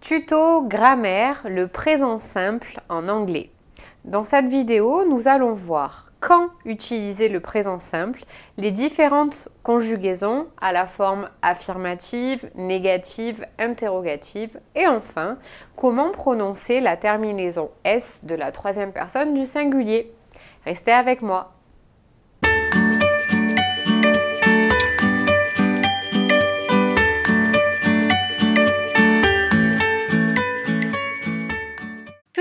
Tuto grammaire, le présent simple en anglais. Dans cette vidéo, nous allons voir quand utiliser le présent simple, les différentes conjugaisons à la forme affirmative, négative, interrogative et enfin, comment prononcer la terminaison S de la troisième personne du singulier. Restez avec moi.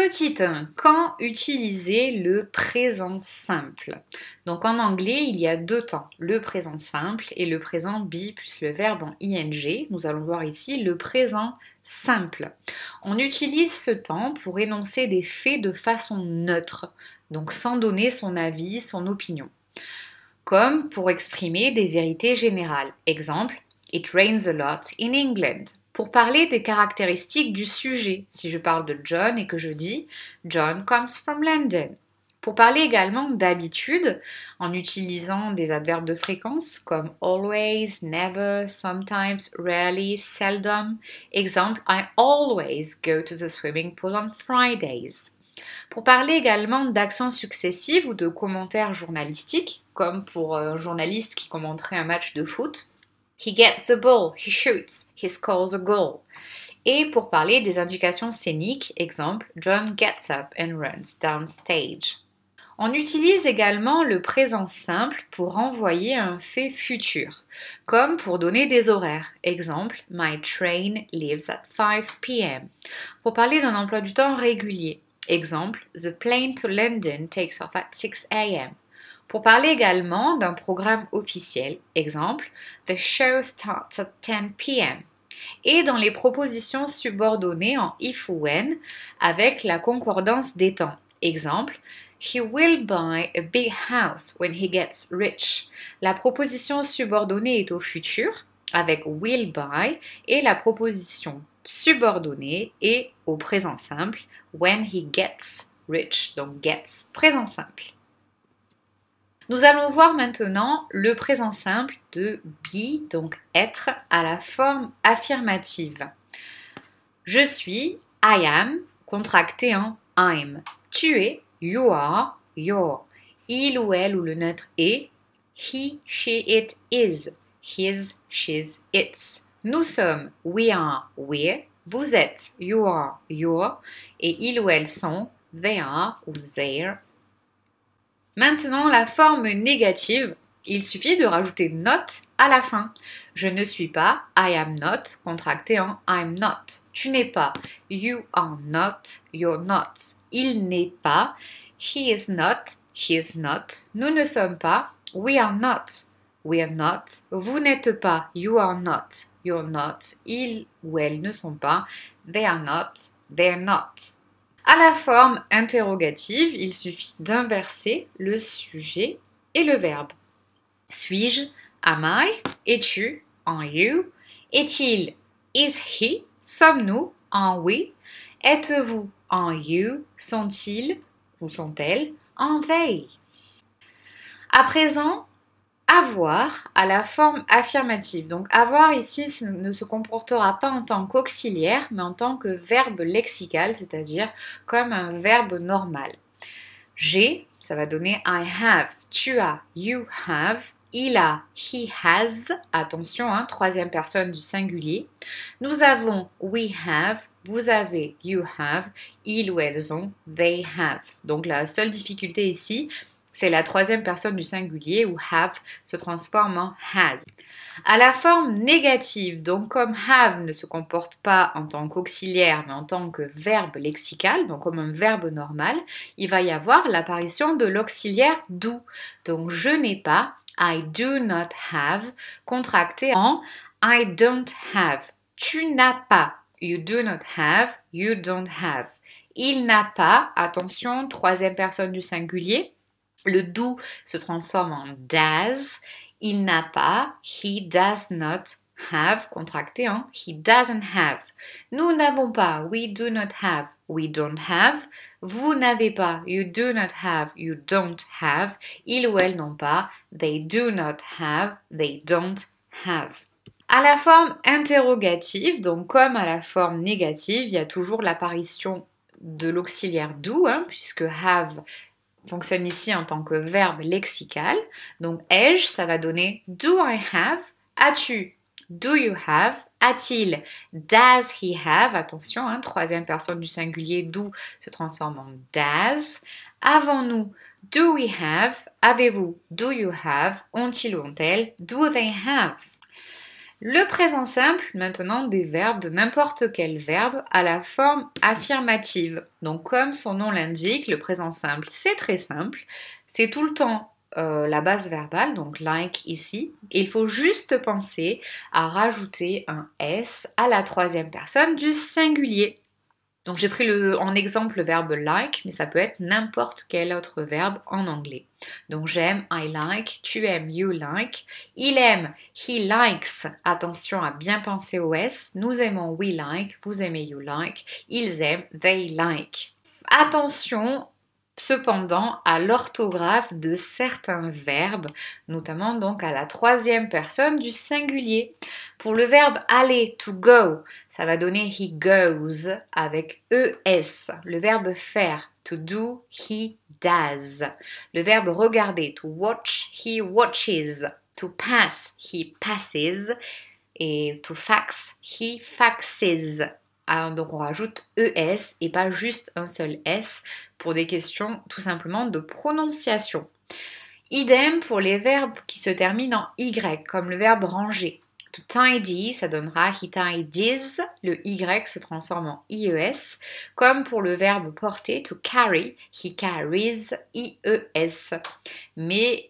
Petit 1. Quand utiliser le présent simple? Donc en anglais, il y a deux temps, le présent simple et le présent be plus le verbe en ing. Nous allons voir ici le présent simple. On utilise ce temps pour énoncer des faits de façon neutre, donc sans donner son avis, son opinion. Comme pour exprimer des vérités générales. Exemple, It rains a lot in England. Pour parler des caractéristiques du sujet, si je parle de John et que je dis John comes from London. Pour parler également d'habitude, en utilisant des adverbes de fréquence comme always, never, sometimes, rarely, seldom. Exemple, I always go to the swimming pool on Fridays. Pour parler également d'actions successives ou de commentaires journalistiques, comme pour un journaliste qui commenterait un match de foot, He gets the ball, he shoots, he scores a goal. Et pour parler des indications scéniques, exemple, John gets up and runs downstage. On utilise également le présent simple pour renvoyer un fait futur, comme pour donner des horaires. Exemple, My train leaves at 5 p.m. Pour parler d'un emploi du temps régulier. Exemple, The plane to London takes off at 6 a.m. Pour parler également d'un programme officiel, exemple, The show starts at 10 p.m. Et dans les propositions subordonnées en if ou when avec la concordance des temps, exemple, He will buy a big house when he gets rich. La proposition subordonnée est au futur avec will buy et la proposition subordonnée est au présent simple when he gets rich, donc gets présent simple. Nous allons voir maintenant le présent simple de be, donc être, à la forme affirmative. Je suis, I am, contracté en I'm. Tu es, you are, you're. Il ou elle ou le neutre est, he, she, it is, his, she's, its. Nous sommes, we are, we're. Vous êtes, you are, you're. Et ils ou elles sont, they are ou they're. Maintenant, la forme négative, il suffit de rajouter not à la fin. Je ne suis pas, I am not, contracté en I'm not. Tu n'es pas, you are not, you're not. Il n'est pas, he is not. Nous ne sommes pas, we are not, we're not. Vous n'êtes pas, you are not, you're not. Ils ou elles ne sont pas, they are not, they're not. À la forme interrogative, il suffit d'inverser le sujet et le verbe. Suis-je? Am I? Es-tu? Are you? Est-il? Is he? Sommes-nous? Are we? Êtes-vous? Are you? Sont-ils? Ou sont-elles? Are they? À présent, avoir à la forme affirmative. Donc avoir ici ne se comportera pas en tant qu'auxiliaire, mais en tant que verbe lexical, c'est-à-dire comme un verbe normal. J'ai, ça va donner I have, tu as, you have, il a, he has, attention, troisième personne du singulier. Nous avons we have, vous avez, you have, ils ou elles ont, they have. Donc la seule difficulté ici, c'est la troisième personne du singulier où have se transforme en has. À la forme négative, donc comme have ne se comporte pas en tant qu'auxiliaire mais en tant que verbe lexical, donc comme un verbe normal, il va y avoir l'apparition de l'auxiliaire do. Donc je n'ai pas, I do not have, contracté en I don't have. Tu n'as pas, you do not have, you don't have. Il n'a pas, attention, troisième personne du singulier. Le do se transforme en does. Il n'a pas. He does not have. Contracté en he doesn't have. Nous n'avons pas. We do not have. We don't have. Vous n'avez pas. You do not have. You don't have. Ils ou elles n'ont pas. They do not have. They don't have. À la forme interrogative, donc comme à la forme négative, il y a toujours l'apparition de l'auxiliaire do, puisque have fonctionne ici en tant que verbe lexical. Donc ai-je, ça va donner do I have, as-tu, do you have, a-t-il, does he have, attention, troisième personne du singulier do se transforme en does. Avons-nous, do we have, avez-vous, do you have, ont-ils ou ont-elles, do they have. Le présent simple, maintenant, des verbes de n'importe quel verbe à la forme affirmative. Donc comme son nom l'indique, le présent simple, c'est très simple. C'est tout le temps la base verbale, donc like ici. Et il faut juste penser à rajouter un S à la troisième personne du singulier. Donc j'ai pris en exemple le verbe like, mais ça peut être n'importe quel autre verbe en anglais. Donc j'aime, I like, tu aimes, you like, il aime, he likes, attention à bien penser au S, nous aimons, we like, vous aimez, you like, ils aiment, they like. Attention cependant à l'orthographe de certains verbes, notamment donc à la troisième personne du singulier. Pour le verbe aller, to go, ça va donner he goes avec ES. Le verbe faire, to do, he does. Le verbe regarder, to watch, he watches. To pass, he passes. Et to fax, he faxes. Alors, donc on rajoute ES et pas juste un seul S pour des questions tout simplement de prononciation. Idem pour les verbes qui se terminent en Y, comme le verbe ranger. To tidy, ça donnera he tidies, le Y se transforme en IES, comme pour le verbe porter, to carry, he carries, IES. Mais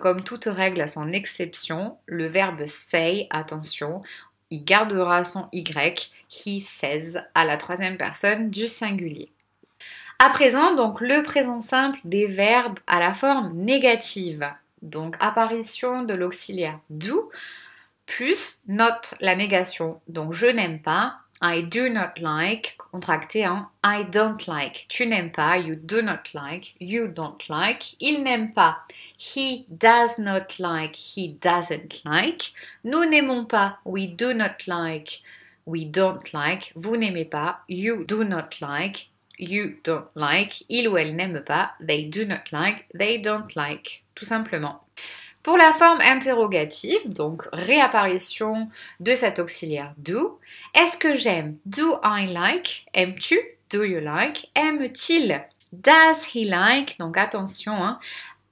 comme toute règle a son exception, le verbe say, attention, il gardera son Y, he says, à la troisième personne du singulier. À présent, donc le présent simple des verbes à la forme négative. Donc apparition de l'auxiliaire do, plus not, la négation. Donc je n'aime pas, I do not like, contracté en I don't like. Tu n'aimes pas, you do not like, you don't like. Il n'aime pas, he does not like, he doesn't like. Nous n'aimons pas, we do not like, we don't like. Vous n'aimez pas, you do not like, you don't like. Il ou elle n'aime pas, they do not like, they don't like. Tout simplement. Pour la forme interrogative, donc réapparition de cet auxiliaire do, est-ce que j'aime? Do I like? Aimes-tu? Do you like? Aime-t-il? Does he like? Donc attention,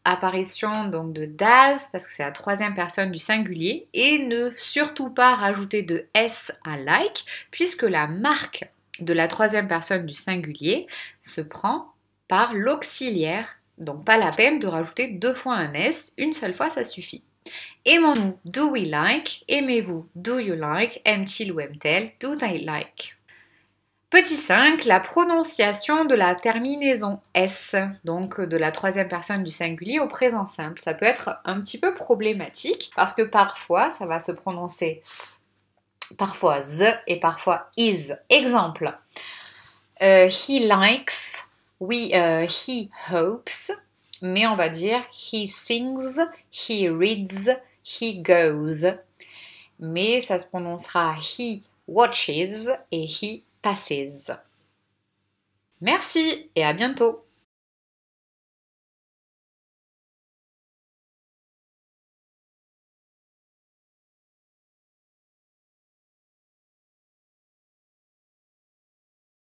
apparition donc de does parce que c'est la troisième personne du singulier et ne surtout pas rajouter de S à like puisque la marque de la troisième personne du singulier se prend par l'auxiliaire. Donc pas la peine de rajouter deux fois un S, une seule fois ça suffit. Aimons-nous? Do we like? Aimez-vous? Do you like? Aime-t-il ou aime-t-elle? Do they like? Petit 5, la prononciation de la terminaison S, donc de la troisième personne du singulier au présent simple. Ça peut être un petit peu problématique parce que parfois ça va se prononcer S, parfois Z et parfois is. Exemple, he likes. Oui, he hopes, mais on va dire he sings, he reads, he goes. Mais ça se prononcera he watches et he passes. Merci et à bientôt!